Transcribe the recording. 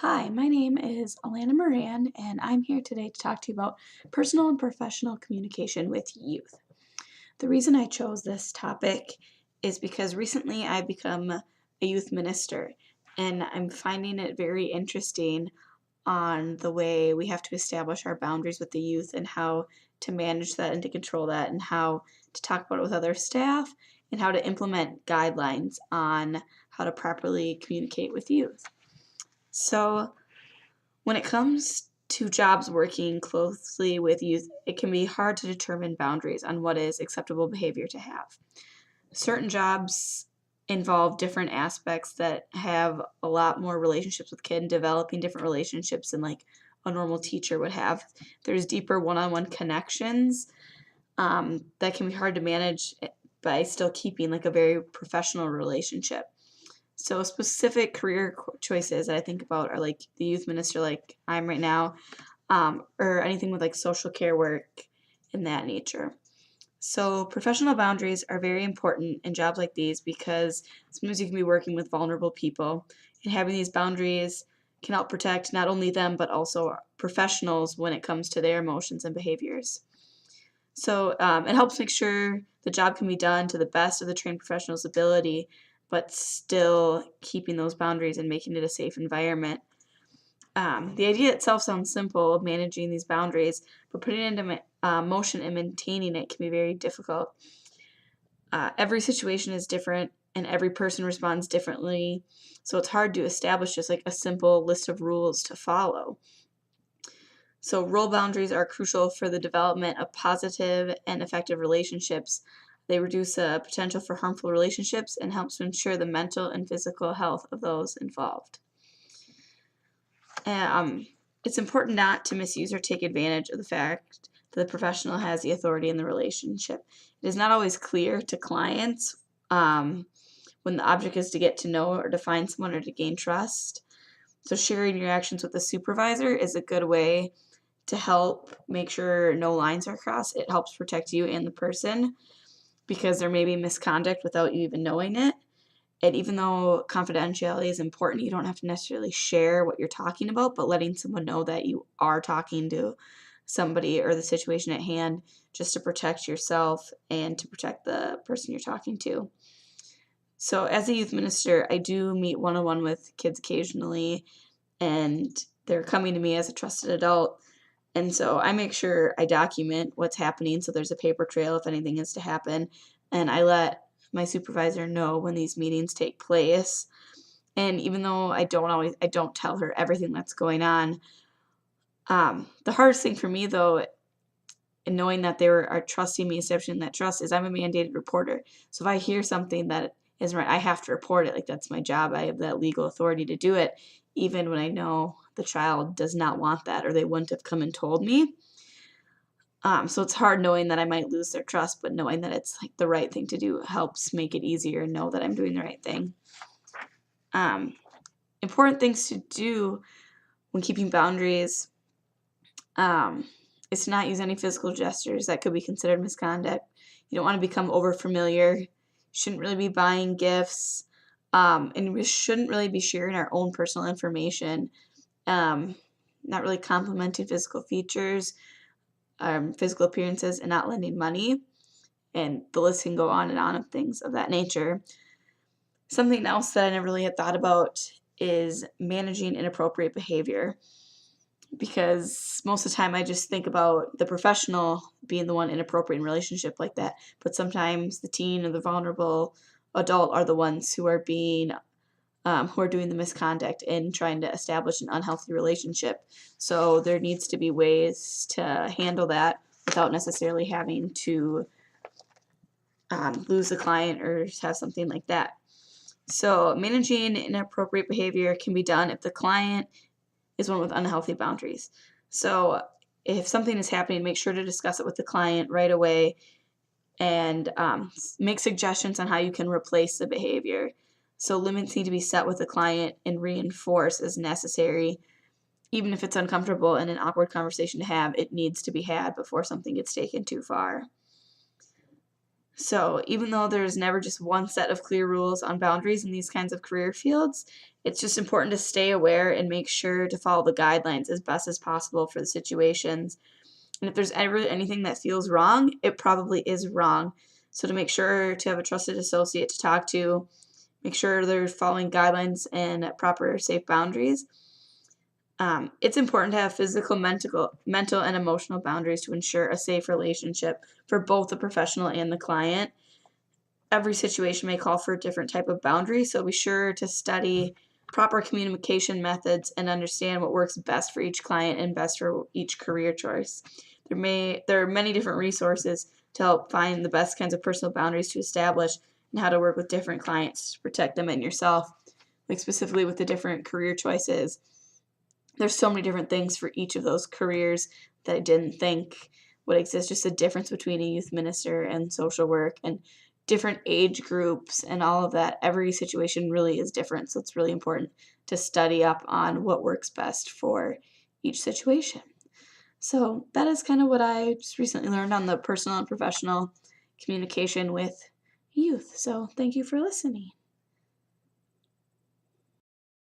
Hi, my name is Alana Moran, and I'm here today to talk to you about personal and professional communication with youth. The reason I chose this topic is because recently I've become a youth minister, and I'm finding it very interesting on the way we have to establish our boundaries with the youth and how to manage that and to control that, and how to talk about it with other staff, and how to implement guidelines on how to properly communicate with youth. So, when it comes to jobs working closely with youth, it can be hard to determine boundaries on what is acceptable behavior to have. Certain jobs involve different aspects that have a lot more relationships with kids, developing different relationships than like a normal teacher would have. There's deeper one-on-one connections that can be hard to manage by still keeping like a very professional relationship. So specific career choices that I think about are like the youth minister, like I'm right now, or anything with like social care work in that nature. So professional boundaries are very important in jobs like these because sometimes you can be working with vulnerable people, and having these boundaries can help protect not only them but also professionals when it comes to their emotions and behaviors. So it helps make sure the job can be done to the best of the trained professional's ability, but still keeping those boundaries and making it a safe environment. The idea itself sounds simple of managing these boundaries, but putting it into motion and maintaining it can be very difficult. Every situation is different and every person responds differently, so it's hard to establish just like a simple list of rules to follow. So, role boundaries are crucial for the development of positive and effective relationships. They reduce the potential for harmful relationships and helps to ensure the mental and physical health of those involved. Um, it's important not to misuse or take advantage of the fact that the professional has the authority in the relationship. It is not always clear to clients when the object is to get to know or to find someone or to gain trust. So, sharing your actions with the supervisor is a good way to help make sure no lines are crossed. It helps protect you and the person because there may be misconduct without you even knowing it. And even though confidentiality is important, you don't have to necessarily share what you're talking about, but letting someone know that you are talking to somebody or the situation at hand just to protect yourself and to protect the person you're talking to. So, as a youth minister, I do meet one on one with kids occasionally, and they're coming to me as a trusted adult. And so I make sure I document what's happening so there's a paper trail if anything is to happen. And I let my supervisor know when these meetings take place. And even though I don't tell her everything that's going on. The hardest thing for me though, in knowing that are trusting me, establishing that trust, is I'm a mandated reporter. So if I hear something that isn't right, I have to report it. Like that's my job. I have that legal authority to do it, even when I know the child does not want that or they wouldn't have come and told me. So it's hard knowing that I might lose their trust, but knowing that it's like the right thing to do helps make it easier and know that I'm doing the right thing. Um, Important things to do when keeping boundaries um, is to not use any physical gestures that could be considered misconduct. You don't want to become over familiar. You shouldn't really be buying gifts. And we shouldn't really be sharing our own personal information. Um, Not really complimenting physical features, physical appearances, and not lending money. And the list can go on and on of things of that nature. Something else that I never really had thought about is managing inappropriate behavior, because most of the time I just think about the professional being the one inappropriate in a relationship like that, but sometimes the teen or the vulnerable adult are the ones who are doing the misconduct and trying to establish an unhealthy relationship. So there needs to be ways to handle that without necessarily having to lose the client or have something like that. So managing inappropriate behavior can be done if the client is one with unhealthy boundaries. So if something is happening, make sure to discuss it with the client right away and make suggestions on how you can replace the behavior. So limits need to be set with the client and reinforced as necessary. Even if it's uncomfortable and an awkward conversation to have, it needs to be had before something gets taken too far. So even though there's never just one set of clear rules on boundaries in these kinds of career fields, it's just important to stay aware and make sure to follow the guidelines as best as possible for the situations. And if there's ever anything that feels wrong, it probably is wrong. So to make sure to have a trusted associate to talk to, make sure they're following guidelines and proper safe boundaries. It's important to have physical, mental, and emotional boundaries to ensure a safe relationship for both the professional and the client. Every situation may call for a different type of boundary, so be sure to study proper communication methods and understand what works best for each client and best for each career choice. There are many different resources to help find the best kinds of personal boundaries to establish and how to work with different clients to protect them and yourself, like specifically with the different career choices. There's so many different things for each of those careers that I didn't think would exist. Just the difference between a youth minister and social work and different age groups and all of that. Every situation really is different. So it's really important to study up on what works best for each situation. So that is kind of what I just recently learned on the personal and professional communication with youth. So thank you for listening.